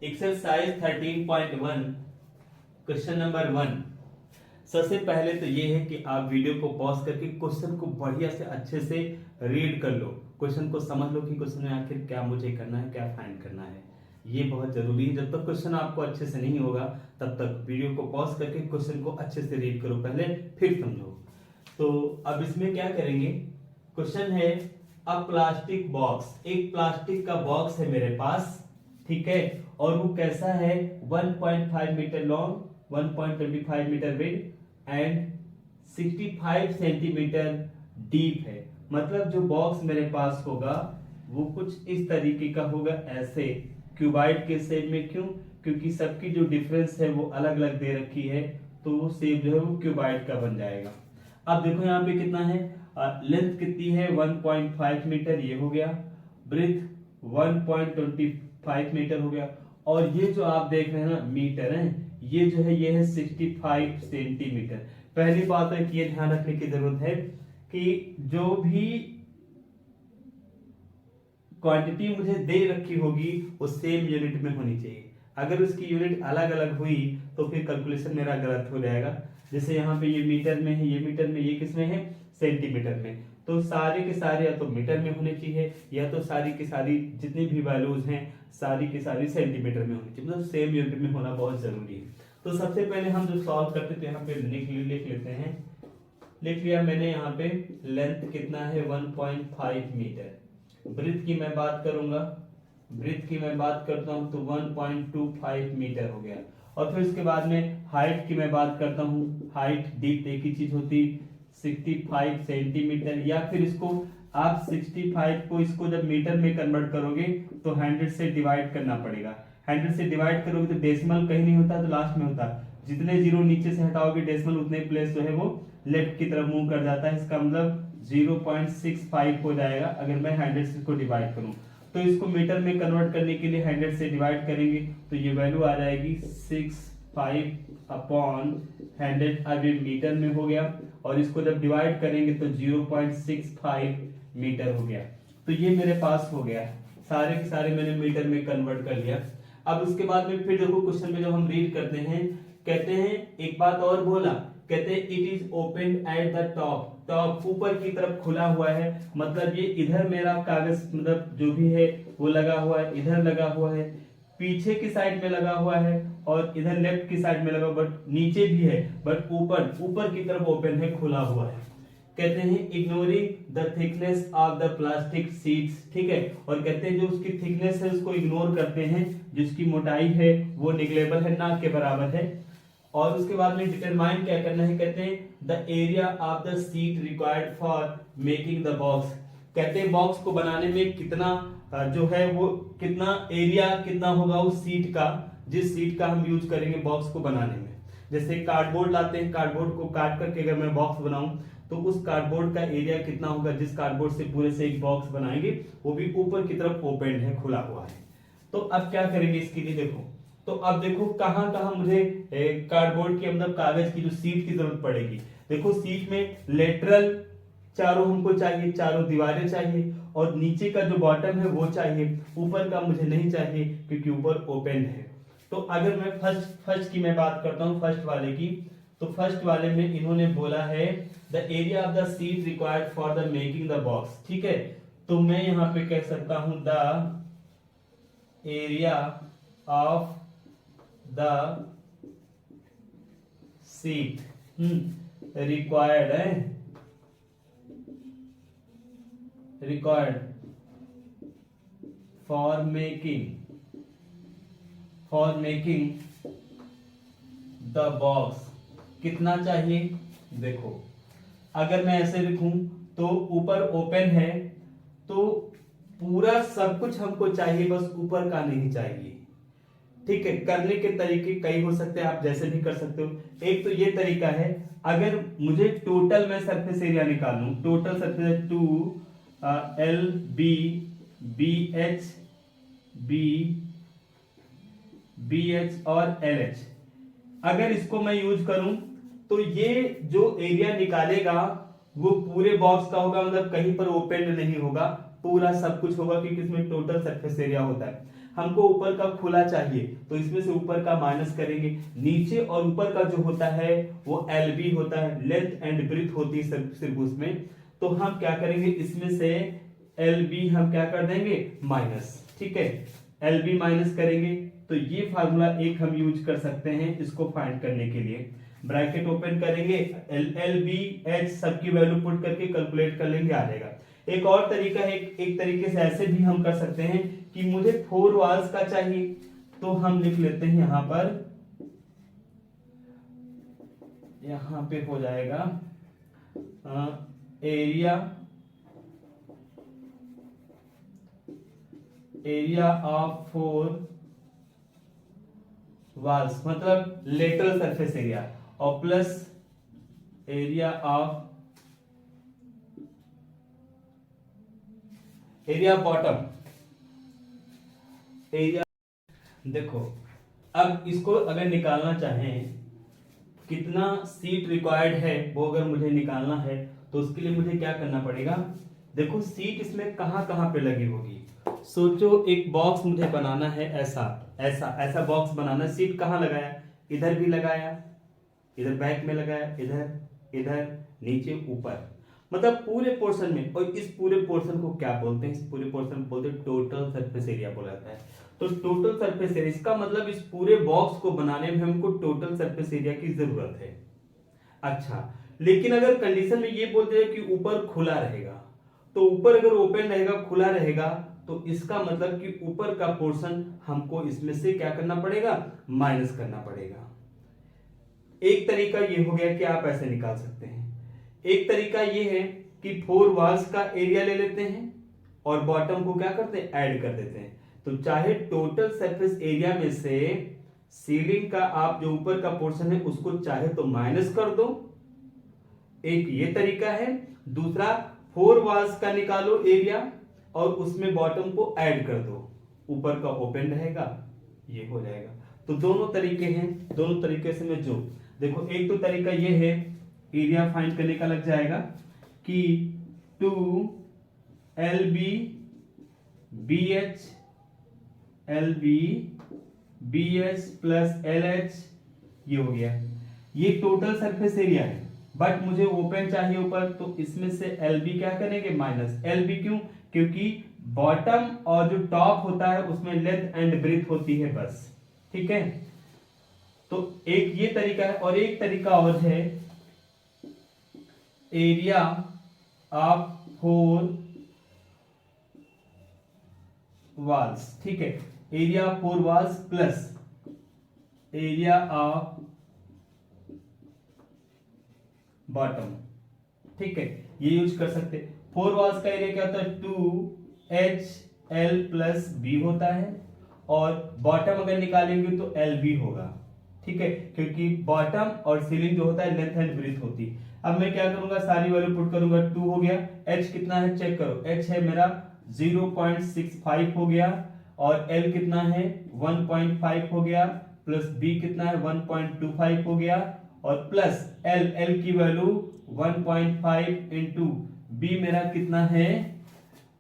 Exercise 13.1 question number 1। सबसे पहले तो ये है कि आप वीडियो को पॉज करके क्वेश्चन को बढ़िया से अच्छे से रीड कर लो, क्वेश्चन को समझ लो कि क्वेश्चन में आखिर क्या मुझे करना है, क्या फाइंड करना है। ये बहुत जरूरी है। जब तक क्वेश्चन आपको अच्छे से नहीं होगा तब तक वीडियो को पॉज करके क्वेश्चन को अच्छे से रीड करो पहले, फिर समझो। तो अब इसमें क्या करेंगे, क्वेश्चन है अ प्लास्टिक बॉक्स, एक प्लास्टिक का बॉक्स है मेरे पास, ठीक है, और वो कैसा है 1.5 metre long, 1.25 metre width and 65 centimetre deep है। मतलब जो बॉक्स मेरे पास होगा वो कुछ इस तरीके का होगा, ऐसे क्यूबाइड के शेप में। क्यों? क्योंकि सबकी जो डिफरेंस है वो अलग अलग दे रखी है, तो वो शेप जो है वो क्यूबाइड का बन जाएगा। अब देखो यहाँ पे कितना है, लेंथ कितनी है 1.5 मीटर, ये हो गया, ब्रेथ 1.25 मीटर हो गया, और ये जो आप देख रहे हैं ना मीटर है, ये जो है ये है 65 सेंटीमीटर। पहली बात है कि ये ध्यान रखने की जरूरत है कि जो भी क्वांटिटी मुझे दे रखी होगी वो सेम यूनिट में होनी चाहिए। अगर उसकी यूनिट अलग अलग हुई तो फिर कैलकुलेशन मेरा गलत हो जाएगा। जैसे यहाँ पे ये मीटर में है, ये मीटर में, ये किस में है, सेंटीमीटर में। तो सारे के सारे या तो मीटर में होने चाहिए या तो सारी की सारी जितनी भी वैल्यूज हैं सारी की सारी सेंटीमीटर में होनी चाहिए, मतलब सेम यूनिट में होना बहुत जरूरी है। तो सबसे पहले हम जो सॉल्व करते थे यहाँ पे लिख लेते हैं। लिख लिया मैंने यहाँ पे, लेंथ कितना है 1.5 मीटर। ब्रेथ की मैं बात करूंगा, ब्रेथ की मैं बात करता हूं तो 1.25 मीटर हो गया। और फिर उसके बाद में हाइट की मैं बात करता हूं, हाइट डीप एक ही चीज होती 65 सेंटीमीटर, या फिर इसको आप 65 को इसको जब मीटर में कन्वर्ट करोगे तो 100 से डिवाइड करना पड़ेगा। 100 से डिवाइड करोगे तो डेसिमल कहीं नहीं होता तो लास्ट में होता, जितने जीरो नीचे से हटाओगे डेसिमल उतने प्लेस जो है वो लेफ्ट की तरफ मूव कर जाता है। इसका मतलब 0.65 हो जाएगा अगर मैं 100 से इसको डिवाइड करूं। तो इसको मीटर में कन्वर्ट करने के लिए 100 से डिवाइड करेंगे तो ये वैल्यू आ जाएगी 65 अपॉन 100। अब ये मीटर में हो गया, और इसको जब डिवाइड करेंगे तो 0.65 मीटर हो गया। तो ये मेरे पास हो गया, सारे के सारे मैंने मीटर में कन्वर्ट कर लिया। अब उसके बाद में फिर देखो क्वेश्चन में जब हम रीड करते हैं, कहते हैं एक बात और बोला, कहते हैं it is open at the top, top ऊपर की तरफ खुला हुआ है। मतलब ये इधर मेरा कागज मतलब जो भी है वो लगा हुआ है, इधर लगा हुआ है, पीछे की साइड में लगा हुआ है, और इधर लेफ्ट की साइड में लगा, बट नीचे भी है, बट ऊपर की तरफ ओपन है, खुला हुआ है। कहते हैं ignoring the thickness of the plastic sheets, ठीक है, और कहते हैं जो उसकी थिकनेस है उसको इग्नोर करते हैं, जिसकी मोटाई है वो निगलेबल है, ना के बराबर है। और उसके बाद में डिटरमाइन क्या करना है, कहते हैं the area of the sheet required for making the box. कहते हैं बॉक्स को बनाने में कितना जो है वो कितना एरिया कितना होगा उस शीट का, जिस शीट का हम यूज करेंगे बॉक्स को बनाने में। जैसे कार्डबोर्ड लाते हैं, कार्डबोर्ड को काट करके अगर मैं बॉक्स बनाऊं तो उस कार्डबोर्ड का एरिया कितना होगा, जिस कार्डबोर्ड से पूरे से एक बॉक्स बनाएंगे, वो भी ऊपर की तरफ ओपन है, खुला हुआ है। तो अब क्या करेंगे इसके लिए, देखो तो अब देखो कहां कहां मुझे कार्डबोर्ड के मतलब कागज की जो सीट की जरूरत पड़ेगी। देखो सीट में लेटरल चारों हमको चाहिए, चारों दीवारें चाहिए, और नीचे का जो बॉटम है वो चाहिए, ऊपर का मुझे नहीं चाहिए क्योंकि ऊपर ओपन है। तो अगर मैं फर्स्ट की मैं बात करता हूं, फर्स्ट वाले की, तो फर्स्ट वाले में इन्होंने बोला है the area of the sheet required for the making the box, ठीक है। तो मैं यहां पे कह सकता हूं the area of the sheet required है, required for making the box कितना चाहिए। देखो अगर मैं ऐसे लिखूं तो ऊपर ओपन है तो पूरा सब कुछ हमको चाहिए, बस ऊपर का नहीं चाहिए, ठीक है। करने के तरीके कई हो सकते हैं, आप जैसे भी कर सकते हो। एक तो ये तरीका है, अगर मुझे टोटल मैं सरफेस एरिया निकाल लूं, total surface 2 L B B H और एल एच, अगर इसको मैं यूज करूं तो ये जो एरिया निकालेगा वो पूरे बॉक्स का होगा, मतलब कहीं पर ओपन नहीं होगा, पूरा सब कुछ होगा क्योंकि इसमें टोटल सरफेस एरिया होता है। हमको ऊपर का खुला चाहिए, तो इसमें से ऊपर का माइनस करेंगे। नीचे और ऊपर का जो होता है वो LB होता है, लेंथ एंड ब्रीथ होती है सिर्फ उसमें। तो हम क्या करेंगे, इसमें से LB हम क्या कर देंगे, माइनस। ठीक है, LB माइनस करेंगे तो ये फार्मूला एक हम यूज कर सकते हैं इसको फाइंड करने के लिए। ब्रैकेट ओपन करेंगे, LB H सबकी वैल्यू पुट करके कैलकुलेट कर लेंगे, आ जाएगा। एक और तरीका है, एक तरीके से ऐसे भी हम कर सकते हैं कि मुझे 4 वॉल्स का चाहिए, तो हम लिख लेते हैं यहां पे हो जाएगा एरिया ऑफ 4 वॉल्स, मतलब लेटरल सरफेस एरिया, और प्लस एरिया बॉटम एरिया। देखो अब इसको अगर निकालना चाहें कितना सीट रिक्वायर्ड है, वो अगर मुझे निकालना है तो उसके लिए मुझे क्या करना पड़ेगा। देखो सीट इसमें कहां कहां पे लगी होगी। सोचो एक बॉक्स मुझे बनाना है, ऐसा बॉक्स बनाना। सीट कहां लगाया, इधर भी लगाया, इधर बैक में लगाया, इधर नीचे ऊपर, मतलब पूरे पोर्शन में। और इस पूरे पोर्शन को क्या बोलते हैं, इस पूरे पोर्शन को बोलते हैं टोटल सरफेस एरिया बोला जाता है। तो टोटल सरफेस एरिया, इसका मतलब इस पूरे बॉक्स को बनाने में हमको टोटल सरफेस एरिया की जरूरत है। अच्छा, लेकिन अगर कंडीशन में ये बोलते हैं कि ऊपर खुला रहेगा, तो ऊपर अगर ओपन रहेगा, खुला रहेगा, तो इसका मतलब कि ऊपर का पोर्शन हमको इसमें से क्या करना पड़ेगा, माइनस करना पड़ेगा। एक तरीका ये हो गया कि आप ऐसे निकाल सकते हैं। एक तरीका ये है कि 4 वॉल्स का एरिया ले लेते हैं और बॉटम को क्या करते हैं, ऐड कर देते हैं। तो चाहे टोटल सरफेस एरिया में से सीलिंग का आप जो ऊपर का पोर्शन है उसको चाहे तो माइनस कर दो, एक ये तरीका है। दूसरा 4 वॉल्स का निकालो एरिया और उसमें बॉटम को ऐड कर दो, ऊपर का ओपन रहेगा, ये हो जाएगा। तो दोनों तरीके हैं, दोनों तरीके से मैं जो देखो, एक तो तरीका ये है एरिया फाइंड करने का लग जाएगा कि 2LB BH प्लस LH, ये हो गया। ये टोटल सरफेस एरिया है, बट मुझे ओपन चाहिए ऊपर, तो इसमें से LB क्या करेंगे, माइनस। LB क्यों, क्योंकि बॉटम और जो टॉप होता है उसमें लेंथ एंड ब्रीथ होती है बस। ठीक है, तो एक ये तरीका है, और एक तरीका और है एरिया ऑफ 4 वॉल्स। ठीक है, area of 4 walls plus area of bottom. ठीक है, ये यूज कर सकते। 4 वॉल्स का एरिया क्या होता है, 2HL प्लस B होता है, और बॉटम अगर निकालेंगे तो LB होगा। ठीक है, क्योंकि बॉटम और सीलिंग जो होता है लेंथ एंड ब्रीथ होती है। अब मैं क्या करूंगा, सारी वैल्यू पुट करूंगा। 2 हो गया, H कितना है चेक करो, H है मेरा 0.65 हो गया, और L कितना है 1.5 हो गया, प्लस B कितना है 1.25 हो गया, और प्लस L की वैल्यू 1.5 इंटू B मेरा कितना है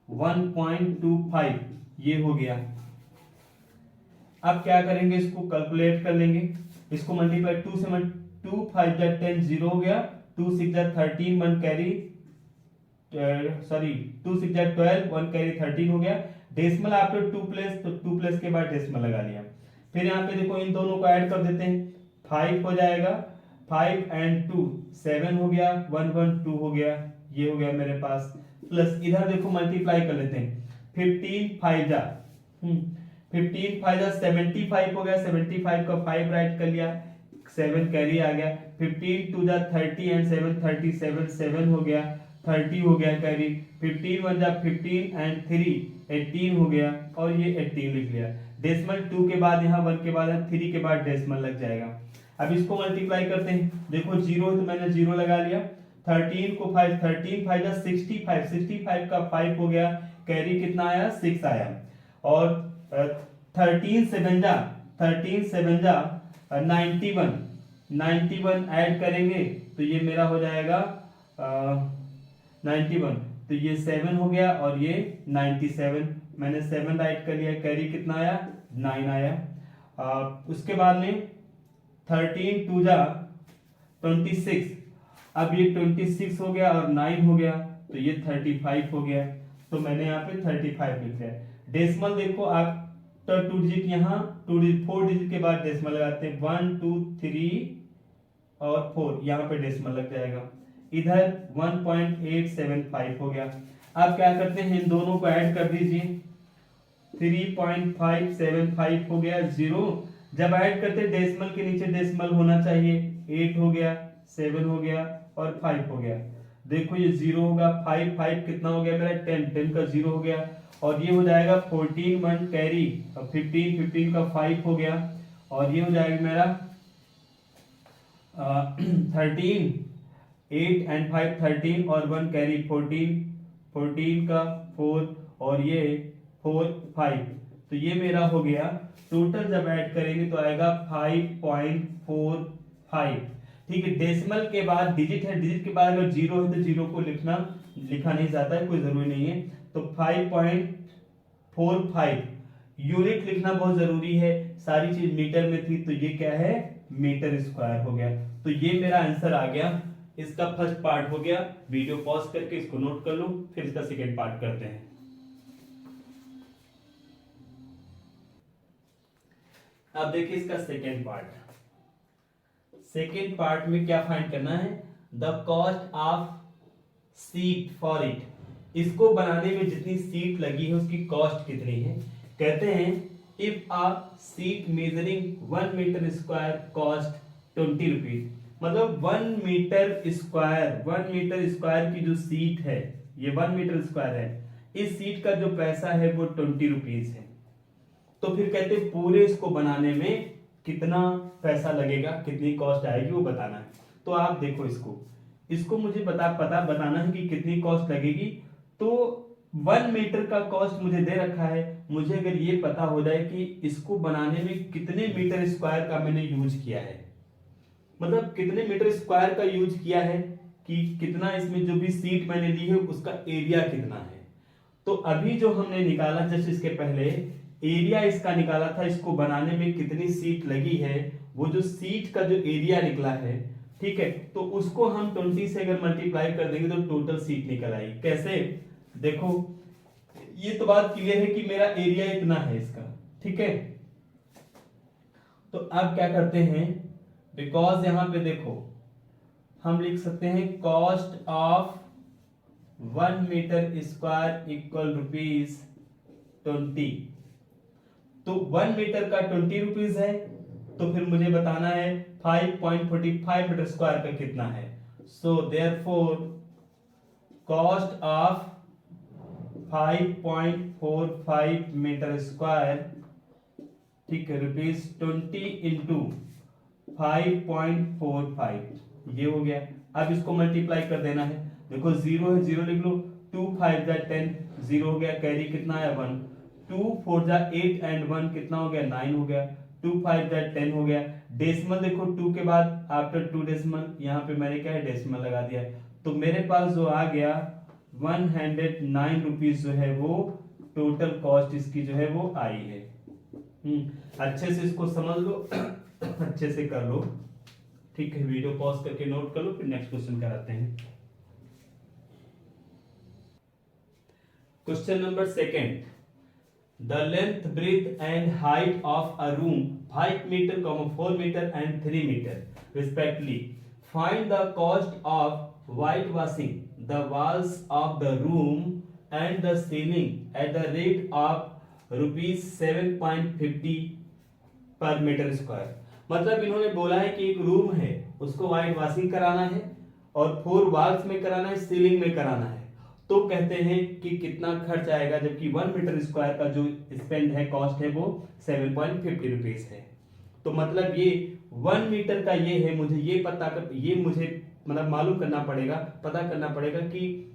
1.25, ये हो गया। अब क्या करेंगे, इसको कैलकुलेट कर लेंगे, इसको मल्टीप्लाई 2 से 2 5 जा 10, 0 हो गया, 2 6 जा 13, 1 कैरी, सॉरी 2 6 जा 12, 1 कैरी 13 हो गया। डेसिमल आफ्टर 2 प्लेस, तो 2 प्लेस के बाद डेसिमल लगा लिया। फिर यहाँ पे देखो इन दोनों को ऐड कर देते हैं, 5 हो जाएगा, 5 एंड 2 7 हो गया, 1 1 2 हो गया, ये हो गया मेरे पास। प्लस इधर देखो मल्टीप्लाई कर लेते हैं, 15 5 जा 75 हो गया, 75 का 5 राइट कर लिया, 7 कैरी आ गया, 15 2 जा 30 एंड 7 37, 7 हो गया, 30 हो गया कैरी, 15 1 जा 15 एंड 3 18 हो गया, और ये 18 लिख लिया। डेसिमल 2 के बाद यहाँ 1 के बाद 3 के बाद डेसिमल लग जाएगा। अब इसको मल्टीप्लाई करते हैं, देखो 0 है तो मैंने 0 लगा लिया, 13 को 5, 13 5 जा 65, 65 का 5 हो गया, कैरी कितना आया 6 आया, और 13 7 जा 91 ऐड करेंगे तो ये मेरा हो जाएगा 91, तो ये 7 हो गया और ये 97, मैंने 7 राइट कर लिया, कैरी कितना आया 9 आया। उसके बाद में 13 2 जा 26, अब ये 26 हो गया और 9 हो गया तो ये 35 हो गया, तो मैंने यहाँ पे 35 लिख दिया। डेसिमल देखो आप तो 2 डिजिट यहाँ 2 डिजिट 4 डिजिट के बाद डेसिमल लगाते हैं, 1 2 3 और 4 यहाँ पे डेसिमल लग जाएगा, इधर 1.875 हो गया। अब क्या करते हैं इन दोनों को ऐड कर दीजिए, 3.575 हो गया 0, जब ऐड करते डेसिमल के नीचे डेसिमल होना चाहिए, 8 हो गया 7 हो गया और 5 हो गया। देखो ये 0 होगा, 5 कितना हो गया मेरा 10 का 0 हो गया, और ये हो जाएगा 14 1 कैरी और 15 का 5 हो गया, और ये हो जाएगा मेरा 13 8 एंड 5 13 और 1 कैरी 14 का 4 और ये 4 5, तो ये मेरा हो गया टोटल। जब ऐड करेंगे तो आएगा 5.45। ठीक है, डेसिमल के बाद डिजिट है, डिजिट के बाद अगर 0 है तो 0 को लिखा नहीं जाता है, कोई जरूरी नहीं है, तो 5.45 यूनिट लिखना बहुत जरूरी है। सारी चीज मीटर में थी तो ये क्या है मीटर स्क्वायर हो गया, तो ये मेरा आंसर आ गया। इसका फर्स्ट पार्ट हो गया, वीडियो पॉज करके इसको नोट कर लो, फिर इसका सेकेंड पार्ट करते हैं। अब देखिए इसका सेकेंड पार्ट। सेकेंड पार्ट में क्या फाइंड करना है, the cost of seat for it, इसको बनाने में जितनी सीट लगी है उसकी कॉस्ट कितनी है। कहते हैं if a sheet measuring 1 metre square cost 20 rupees, मतलब 1 मीटर स्क्वायर की जो सीट है, ये 1 मीटर स्क्वायर है, इस सीट का जो पैसा है वो 20 रुपीज है। तो फिर कहते हैं पूरे इसको बनाने में कितना पैसा लगेगा, कितनी कॉस्ट आएगी वो बताना है। तो आप देखो इसको मुझे बताना है कि कितनी कॉस्ट लगेगी। तो 1 मीटर का कॉस्ट मुझे दे रखा है, मुझे अगर ये पता हो जाए कि इसको बनाने में कितने मीटर स्क्वायर का मैंने यूज किया है, मतलब कितने मीटर स्क्वायर का यूज किया है, कि कितना इसमें जो भी सीट मैंने ली है उसका एरिया कितना है। तो अभी जो हमने निकाला जस्ट इसके पहले एरिया इसका निकाला था, इसको बनाने में कितनी सीट लगी है, वो जो सीट का जो एरिया निकला है, ठीक है, तो उसको हम 20 से अगर मल्टीप्लाई कर देंगे तो टोटल सीट निकल आएगी। कैसे, देखो ये तो बात क्लियर है कि मेरा एरिया इतना है इसका, ठीक है। तो अब क्या करते हैं, बिकॉज यहां पे देखो हम लिख सकते हैं cost of 1 metre square equal ₹20। तो 1 मीटर का 20 रुपीज है, तो फिर मुझे बताना है 5.45 मीटर स्क्वायर का कितना है। So therefore cost of 5.45 metre square, ठीक है, ₹20 इंटू 5.45, ये हो गया। अब इसको मल्टीप्लाई कर देना है, देखो 0 है 0 लिख लो, 2 5 10, 0 हो गया, कैरी कितना आया 1, 2 4 8 एंड 1 कितना हो गया 9 हो गया, 2 5 10 हो गया। डेसिमल देखो 2 के बाद आफ्टर 2 डेसिमल, यहाँ पे मैंने क्या है डेसिमल लगा दिया, तो मेरे पास जो आ गया 109 रुपीज जो है वो टोटल कॉस्ट इसकी जो है वो आई है। अच्छे से इसको समझ लो अच्छे से कर लो, ठीक है, वीडियो पॉज करके नोट कर लो, फिर नेक्स्ट क्वेश्चन कराते हैं। Question number second, the length breadth and height of a room 5 metre, 4 metre and 3 metre respectively, find the cost of white washing the walls of the room and the ceiling at the rate of ₹7.50 per meter square। मतलब इन्होंने बोला है कि एक room है उसको white washing कराना है और 4 वॉल्स में कराना है, सीलिंग में कराना है, तो कहते हैं कि कितना खर्च आएगा, जबकि 1 मीटर स्क्वायर का जो स्पेंड है कॉस्ट है वो 7.50 रुपीज है। तो मतलब ये 1 मीटर का ये है, मुझे ये मुझे मतलब मालूम करना पड़ेगा, पता करना पड़ेगा कि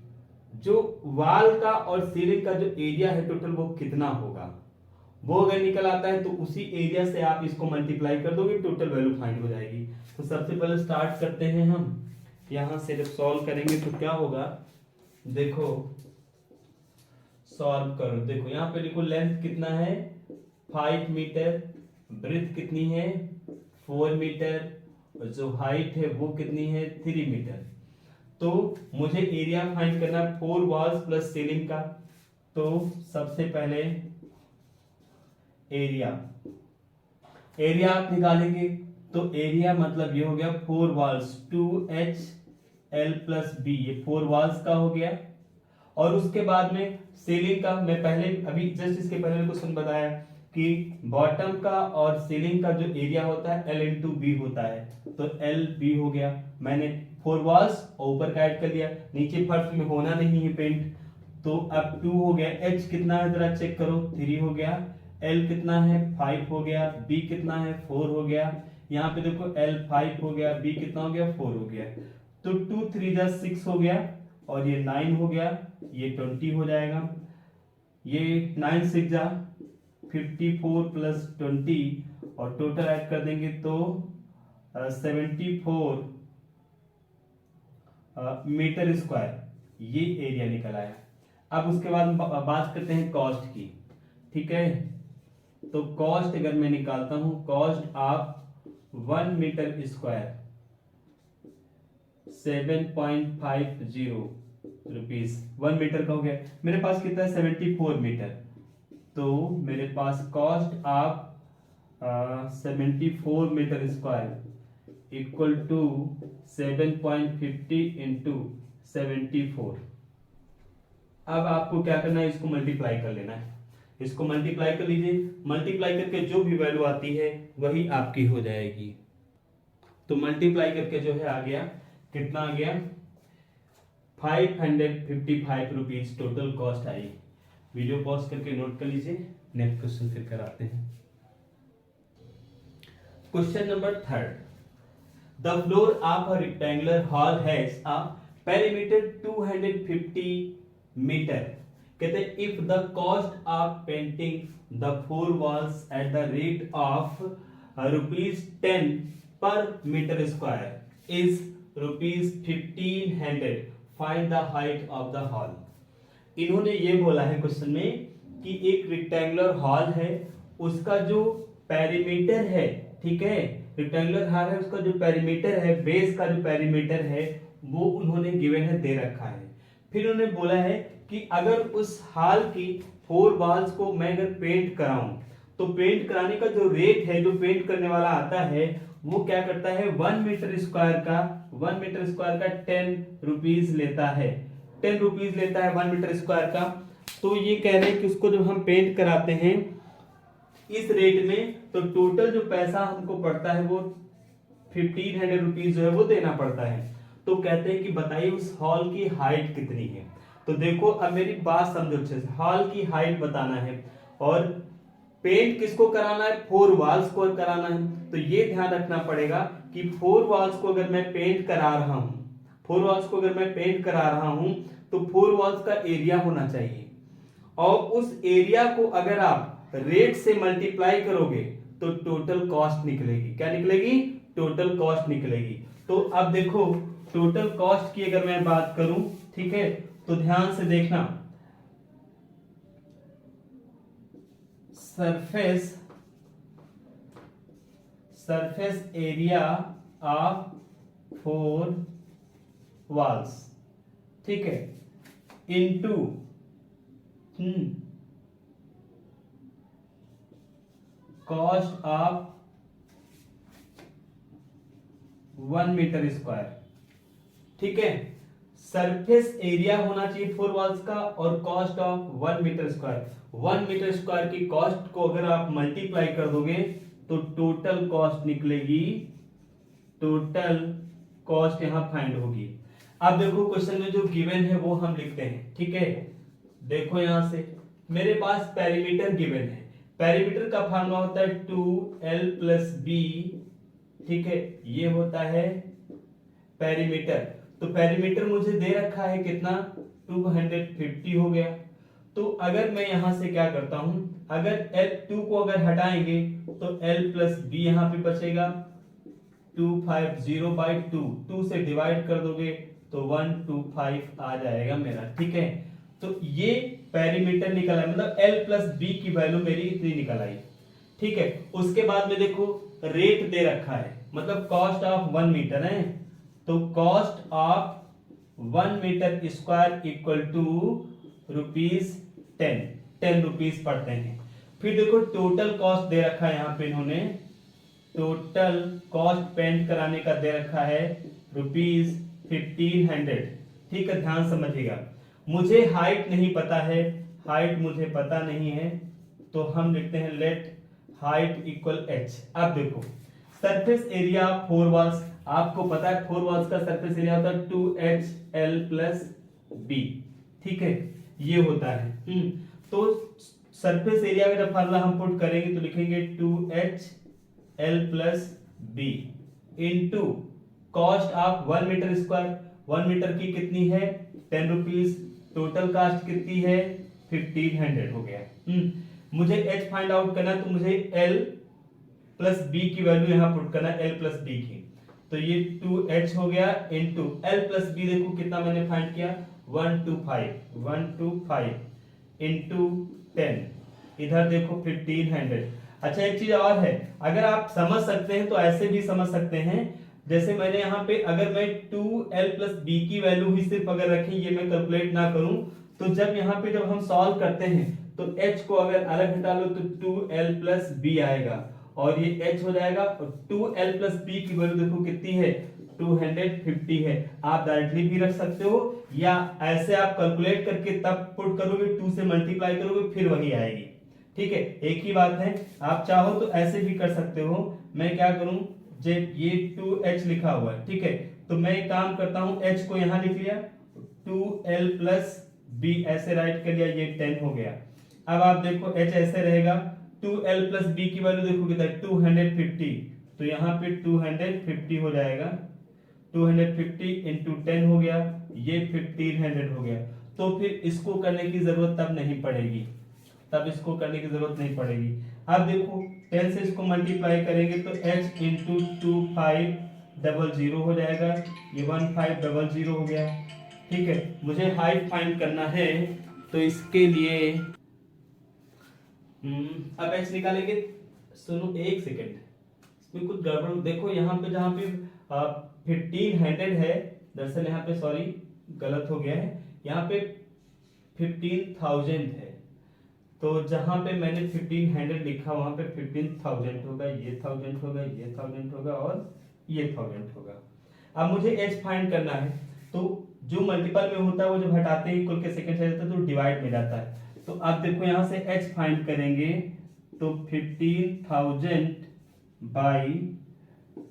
जो वॉल का और सीलिंग का जो एरिया है टोटल वो कितना होगा। वो अगर निकल आता है तो उसी एरिया से आप इसको मल्टीप्लाई कर दोगे, टोटल वैल्यू फाइंड हो जाएगी। तो सबसे पहले स्टार्ट करते हैं हम, यहां से जब सॉल्व करेंगे तो क्या होगा, देखो सॉल्व करो। देखो यहाँ पे देखो लेंथ कितना है 5 मीटर, ब्रेथ कितनी है 4 मीटर, और जो हाइट है वो कितनी है 3 मीटर। तो मुझे एरिया फाइंड करना 4 वॉल्स प्लस सीलिंग का। तो सबसे पहले एरिया आप निकालेंगे तो एरिया मतलब ये हो गया 4 वॉल्स 2HL प्लस बी, ये 4 वॉल्स का हो गया। और उसके बाद में सीलिंग का मैं पहले अभी जस्ट इसके पहले क्वेश्चन बताया कि बॉटम का और सीलिंग का जो एरिया होता है L इंटू बी होता है, तो एल बी हो गया। मैंने 4 वॉल्स ऊपर का ऐड कर लिया, नीचे फर्श में होना नहीं है पेंट, तो अब 2 हो गया। H कितना है जरा चेक करो 3 हो गया, L कितना है 5 हो गया, B कितना है 4 हो गया। यहाँ पे देखो L 5 हो गया, B कितना हो गया 4 हो गया, तो 2 3 जा 6 हो गया, और ये 9 हो गया, ये 20 हो जाएगा। ये 9 6 जा 54 प्लस 20 और टोटल ऐड कर देंगे तो 74 मीटर स्क्वायर, ये एरिया निकल आया। अब उसके बाद बात करते हैं कॉस्ट की, ठीक है। तो कॉस्ट अगर मैं निकालता हूं, cost of 1 metre square 7.50 rupees 1 metre का हो गया। मेरे पास कितना है 74 मीटर, तो मेरे पास cost of 74 metre square equal to 7.50 into 74। अब आपको क्या करना है, इसको मल्टीप्लाई कर लेना है, इसको मल्टीप्लाई कर लीजिए। मल्टीप्लाई करके जो भी वैल्यू आती है वही आपकी हो जाएगी। तो मल्टीप्लाई करके जो है आ गया, कितना आ गया 555 रुपीज टोटल कॉस्ट आई। वीडियो पॉज करके नोट कर लीजिए, नेक्स्ट क्वेश्चन फिर कराते हैं। Question number 3, the floor of a rectangular hall has a perimeter 250 metre. कहते हैं if the cost of painting the 4 walls at the rate of ₹10 per metre square is ₹1500, find the height of the hall. इन्होंने ये बोला है question में कि एक rectangular hall है, उसका जो पेरीमीटर है, ठीक है, रेक्टेंगुलर हॉल है उसका जो पेरीमीटर है, बेस का जो पेरीमीटर है वो उन्होंने गिवन है, दे रखा है। फिर उन्होंने बोला है कि अगर उस हॉल की 4 वॉल्स को मैं अगर पेंट कराऊं तो पेंट कराने का जो रेट है, जो पेंट करने वाला आता है वो क्या करता है 1 मीटर स्क्वायर का 10 रुपीज लेता है, 10 रुपीज लेता है 1 मीटर स्क्वायर का। तो ये कह रहे हैं कि उसको जब हम पेंट कराते हैं इस रेट में, तो टोटल जो पैसा हमको पड़ता है वो 1500 रुपीज जो है वो देना पड़ता है। तो कहते हैं कि बताइए उस हॉल की हाइट कितनी है। तो देखो अब मेरी बात समझो अच्छे से, हॉल की हाइट बताना है और पेंट किसको कराना है 4 वॉल्स को कराना है। तो ये ध्यान रखना पड़ेगा कि 4 वॉल्स को अगर मैं पेंट करा रहा हूं, 4 वॉल्स को अगर मैं पेंट करा रहा हूं तो 4 वॉल्स का एरिया होना चाहिए, और उस एरिया को अगर आप रेट से मल्टीप्लाई करोगे तो टोटल कॉस्ट निकलेगी। क्या निकलेगी? टोटल कॉस्ट निकलेगी। तो अब देखो टोटल कॉस्ट की अगर मैं बात करूं, ठीक है, तो ध्यान से देखना, सरफेस एरिया ऑफ 4 वॉल्स, ठीक है, into cost of 1 metre square, ठीक है। सरफेस एरिया होना चाहिए 4 वॉल्स का और cost of 1 metre square. 1 metre square की कॉस्ट को अगर आप मल्टीप्लाई कर दोगे तो टोटल कॉस्ट निकलेगी, टोटल कॉस्ट यहां फाइंड होगी। अब देखो क्वेश्चन में जो गिवन है वो हम लिखते हैं, ठीक है। देखो यहां से मेरे पास पेरीमीटर गिवन है, पेरीमीटर का फॉर्मूला होता है 2L प्लस बी, ठीक है, ये होता है पेरीमीटर। तो पेरीमीटर मुझे दे रखा है कितना 250 हो गया। तो अगर मैं यहां से क्या करता हूं, अगर L2 को अगर हटाएंगे तो L प्लस बी यहां पे बचेगा 250/2, 2 से डिवाइड कर दोगे तो 125 आ जाएगा मेरा, ठीक है। तो ये पेरीमीटर निकल आया, मतलब L प्लस बी की वैल्यू मेरी इतनी निकल आई। ठीक है, उसके बाद में देखो रेट दे रखा है, मतलब कॉस्ट ऑफ 1 मीटर है, तो cost of 1 metre square equal to ₹10, 10 rupees पड़ते हैं। फिर देखो टोटल कॉस्ट दे रखा है यहाँ पे इन्होंने, टोटल कॉस्ट पेंट कराने का दे रखा है ₹1500। ठीक है, ध्यान समझिएगा, मुझे हाइट नहीं पता है, हाइट मुझे पता नहीं है, तो हम लिखते हैं लेट हाइट इक्वल h। अब देखो सरफेस एरिया 4 वॉल्स, आपको पता है 4 वॉल्स का सरफेस एरिया होता है 2HL प्लस b। ठीक है, ये होता है। तो सरफेस एरिया का जब फार्मूला हम पुट करेंगे तो लिखेंगे 2HL plus b into cost of 1 metre square, 1 metre की कितनी है 10 रुपीज, टोटल कॉस्ट कितनी है 1500 हो गया। मुझे h फाइंड आउट करना, तो मुझे L प्लस b की वैल्यू यहां पुट करना, L प्लस b की, तो ये 2h हो गया इंटू L प्लस b, देखो कितना मैंने फाइंड किया 125 इंटू 10, इधर देखो 1500। अच्छा एक चीज और है, अगर आप समझ सकते हैं तो ऐसे भी समझ सकते हैं, जैसे मैंने यहाँ पे अगर मैं 2L प्लस b की वैल्यू ही सिर्फ अगर रखें, ये मैं कैलकुलेट ना करूं, तो जब यहाँ पे जब हम सॉल्व करते हैं तो h को अगर अलग हटा लो तो 2L प्लस b आएगा, और ये h हो जाएगा, और 2L प्लस b की वैल्यू देखो कितनी है 250 है। आप डायरेक्टली भी रख सकते हो, या ऐसे आप कैलकुलेट करके तब पुट करोगे, 2 से मल्टीप्लाई करोगे फिर वही आएगी। ठीक है, एक ही बात है, आप चाहो तो ऐसे भी कर सकते हो। मैं क्या करूं, जब ये 2h लिखा हुआ है, ठीक है, तो मैं एक काम करता हूं, h को यहां लिख लिया, 2L प्लस b ऐसे राइट कर लिया, ये 10 हो गया। अब आप देखो h ऐसे रहेगा, 2L प्लस b की वैल्यू देखो कितना 250, तो यहाँ पे 250 हो जाएगा, 250 इंटू 10 हो गया, ये 1500 हो गया। तो फिर इसको करने की जरूरत तब नहीं पड़ेगी, तब इसको करने की जरूरत नहीं पड़ेगी। अब देखो 10 से इसको मल्टीप्लाई करेंगे तो h इंटू 2500 हो जाएगा, ये 1500 हो गया। ठीक है, मुझे हाइट फाइंड करना है, तो इसके लिए अब h निकालेंगे। सुनो एक सेकेंड, इसमें कुछ गड़बड़, देखो यहाँ पे जहाँ पे 1500 है, दरअसल यहाँ पे सॉरी गलत हो गया है, यहाँ पे 15,000 है, तो जहां पे मैंने 1500 लिखा वहां पे 15,000 होगा, ये 1000 होगा, ये 1000 होगा, और ये 1000 होगा। अब मुझे h फाइंड करना है, तो जो मल्टीपल में होता है वो जब हटाते ही इक्वल के सेकंड से जाता है तो डिवाइड में जाता है। तो अब देखो यहां से h फाइंड करेंगे, तो 15,000 बाई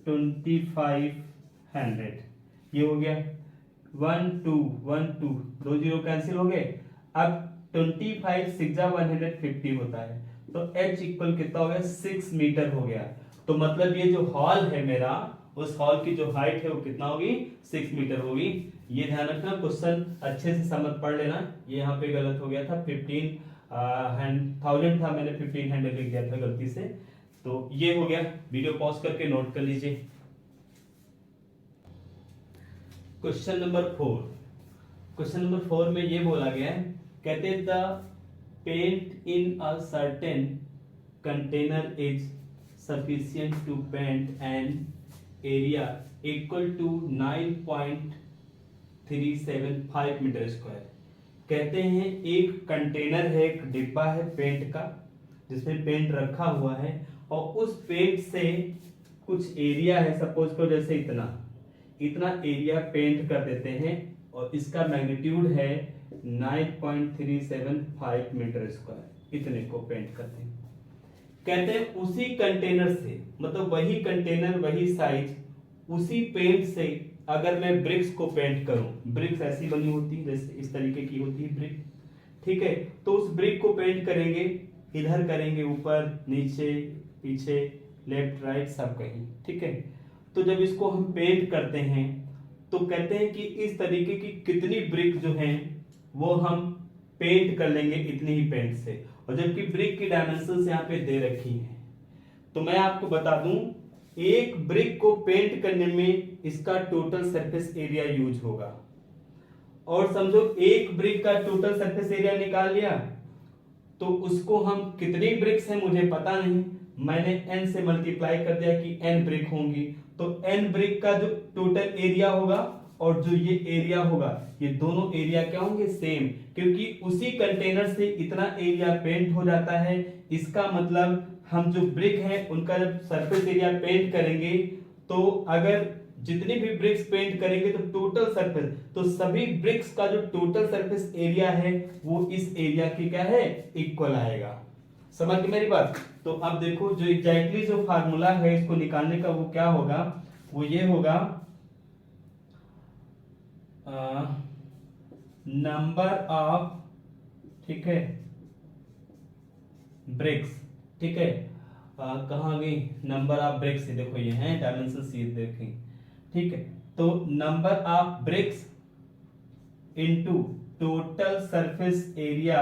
2500, ये हो गया 1 2 1 2, 2 जीरो कैंसिल हो गए। अब 25 6 150 होता है, तो h इक्वल कितना हो गया 6 मीटर हो गया। तो मतलब ये जो हॉल है मेरा, उस हॉल की जो हाइट है वो कितना होगी 6 मीटर होगी। ये ध्यान रखना, क्वेश्चन अच्छे से समझ पढ़ लेना, ये यहाँ पे गलत हो गया था, 15,000 था, मैंने 1500 लिख दिया था गलती से। तो ये हो गया, वीडियो पॉज करके नोट कर लीजिए। क्वेश्चन नंबर 4, क्वेश्चन नंबर 4 में ये बोला गया है, कहते हैं the paint in a certain container is sufficient to paint an area equal to 9.375 metre square. कहते हैं एक कंटेनर है, एक डिब्बा है पेंट का, जिसमें पेंट रखा हुआ है, और उस पेंट से कुछ एरिया है, सपोज करो जैसे इतना एरिया पेंट कर देते हैं, और इसका मैग्नीट्यूड है 9.375 मीटर स्क्वायर, इतने को पेंट करते हैं। कहते हैं उसी कंटेनर से, मतलब वही कंटेनर वही साइज, उसी पेंट से अगर मैं ब्रिक्स को पेंट करूं, ब्रिक्स ऐसी बनी होती है जैसे इस तरीके की होती है ब्रिक, ठीक है, तो उस ब्रिक को पेंट करेंगे, इधर करेंगे, ऊपर नीचे पीछे लेफ्ट राइट सब कहीं, ठीक है। तो जब इसको हम पेंट करते हैं तो कहते हैं कि इस तरीके की कितनी ब्रिक जो हैं वो हम पेंट कर लेंगे इतनी ही पेंट से, और जबकि ब्रिक की डायमेंशंस यहाँ पे दे रखी हैं। तो मैं आपको बता दूं, एक ब्रिक को पेंट करने में इसका टोटल सरफेस एरिया यूज होगा, और समझो एक ब्रिक का टोटल सरफेस एरिया निकाल लिया, तो उसको हम कितनी ब्रिक्स हैं मुझे पता नहीं, मैंने n से मल्टीप्लाई कर दिया कि n ब्रिक होंगी, तो n ब्रिक का जो टोटल एरिया होगा और जो ये एरिया होगा, ये दोनों एरिया क्या होंगे, सेम, क्योंकि उसी कंटेनर से इतना एरिया पेंट हो जाता है। इसका मतलब हम जो ब्रिक हैं उनका जब सरफेस एरिया पेंट करेंगे, तो अगर जितनी भी ब्रिक्स पेंट करेंगे तो टोटल सरफेस, तो सभी ब्रिक्स का जो टोटल सरफेस एरिया है वो इस एरिया की क्या है, इक्वल आएगा। समझ गए मेरी बात? तो अब देखो जो एग्जैक्टली जो फार्मूला है इसको निकालने का वो क्या होगा, वो ये होगा नंबर ऑफ, ठीक है, ब्रिक्स, ठीक है, कहाँ गई नंबर ऑफ ब्रिक्स, देखो ये है डायमेंशन सी देखें, ठीक है, तो number of bricks into total surface area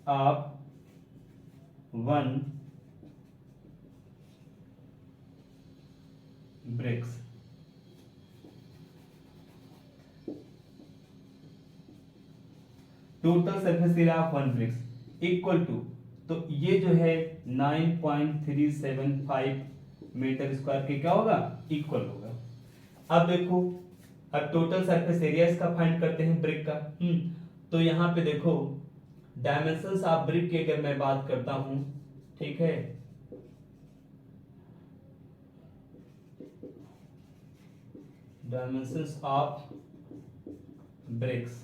of one bricks, total surface area of one bricks equal to, तो ये जो है 9.375 मीटर स्क्वायर के क्या होगा, इक्वल होगा। अब देखो, अब टोटल सरफेस एरिया इसका फाइंड करते हैं ब्रिक का। तो यहां पे देखो डायमेंशंस ऑफ ब्रिक की अगर मैं बात करता हूं, ठीक है, डायमेंशंस ऑफ ब्रिक्स,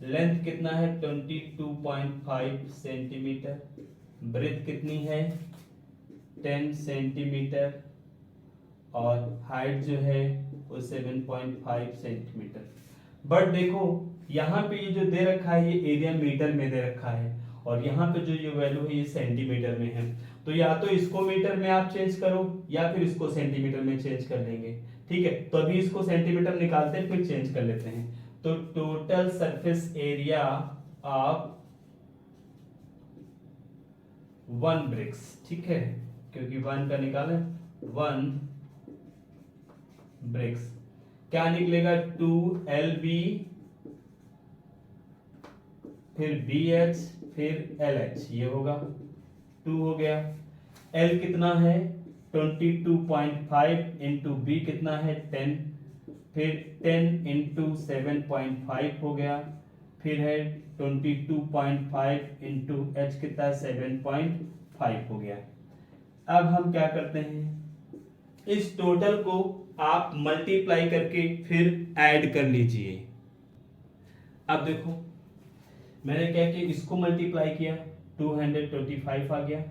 लेंथ कितना है 22.5 सेंटीमीटर, ब्रेथ कितनी है 10 सेंटीमीटर, और हाइट जो है वो 7.5 सेंटीमीटर। बट देखो यहाँ पे ये जो दे रखा है ये एरिया मीटर में दे रखा है, और यहाँ पे जो ये वैल्यू है ये सेंटीमीटर में है, तो या तो इसको मीटर में आप चेंज करो या फिर इसको सेंटीमीटर में चेंज कर लेंगे, ठीक है। तो अभी इसको सेंटीमीटर निकालते हैं फिर चेंज कर लेते हैं। तो total surface area of one BRICS, ठीक है, क्योंकि वन का निकाले, वन ब्रिक्स क्या निकलेगा 2LB, फिर BH, फिर LH, ये होगा 2 हो गया। L कितना है 22.5 इंटू B कितना है 10, फिर 10 इंटू 7.5 हो गया, फिर है 22.5 इंटू H कितना है 7.5 हो गया। अब हम क्या करते हैं, इस टोटल को आप मल्टीप्लाई करके फिर ऐड कर लीजिए। अब देखो मैंने क्या किया, इसको मल्टीप्लाई किया 225 आ गया,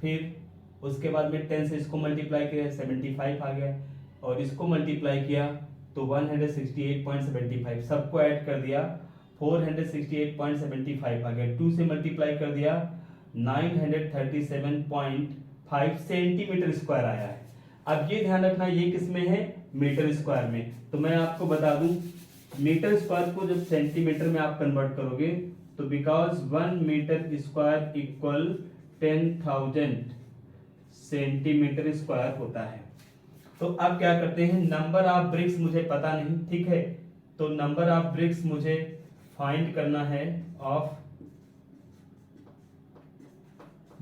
फिर उसके बाद में 10 से इसको मल्टीप्लाई किया 75 आ गया, और इसको मल्टीप्लाई किया तो 168.75, सबको ऐड कर दिया 468.75 आ गया, 2 से मल्टीप्लाई कर दिया 937.5 सेंटीमीटर स्क्वायर आया है। अब ये ध्यान रखना ये किस में है, मीटर स्क्वायर में। तो मैं आपको बता दूं मीटर स्क्वायर को जब सेंटीमीटर में आप कन्वर्ट करोगे तो because 1 metre square equal 10,000 centimetre square होता है। तो अब क्या करते हैं, नंबर ऑफ ब्रिक्स मुझे पता नहीं, ठीक है, तो नंबर ऑफ ब्रिक्स मुझे फाइंड करना है ऑफ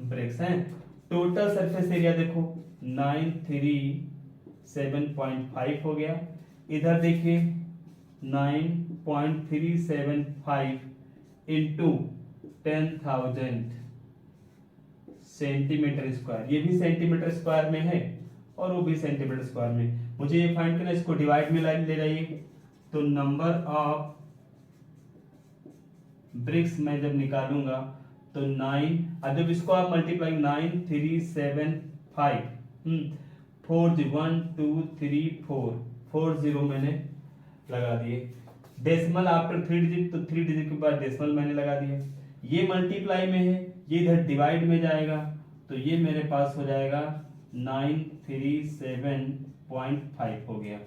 ब्रिक्स हैं। टोटल सरफेस एरिया देखो 937.5 हो गया, इधर देखिए 9.375 इंटू 10,000 सेंटीमीटर स्क्वायर, ये भी सेंटीमीटर स्क्वायर में है और वो भी सेंटीमीटर स्क्वायर में। मुझे ये फाइंड करना, इसको डिवाइड में ले जाइए, तो नंबर ऑफ ब्रिक्स में जब निकालूंगा तो 9, अब जब इसको आप मल्टीप्लाई 9375 4 1 2 3 4 4 0 मैंने लगा दिए, डेसिमल आफ्टर 3 डिजिट, तो 3 डिजिट के बाद डेसिमल मैंने लगा दिया। ये मल्टीप्लाई में है, ये इधर डिवाइड में जाएगा, तो ये मेरे पास हो जाएगा 937.5 हो गया।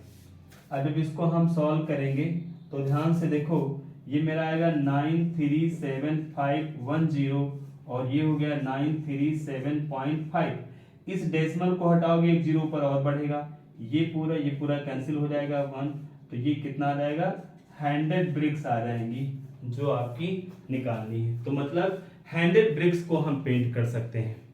अब जब इसको हम सॉल्व करेंगे तो ध्यान से देखो ये मेरा आएगा 937.510 और ये हो गया 937.5। इस डेसिमल को हटाओगे एक जीरो पर और बढ़ेगा, ये पूरा कैंसिल हो जाएगा 1, तो ये कितना आ जाएगा 100 ब्रिक्स आ जाएंगी जो आपकी निकालनी है। तो मतलब 100 ब्रिक्स को हम पेंट कर सकते हैं।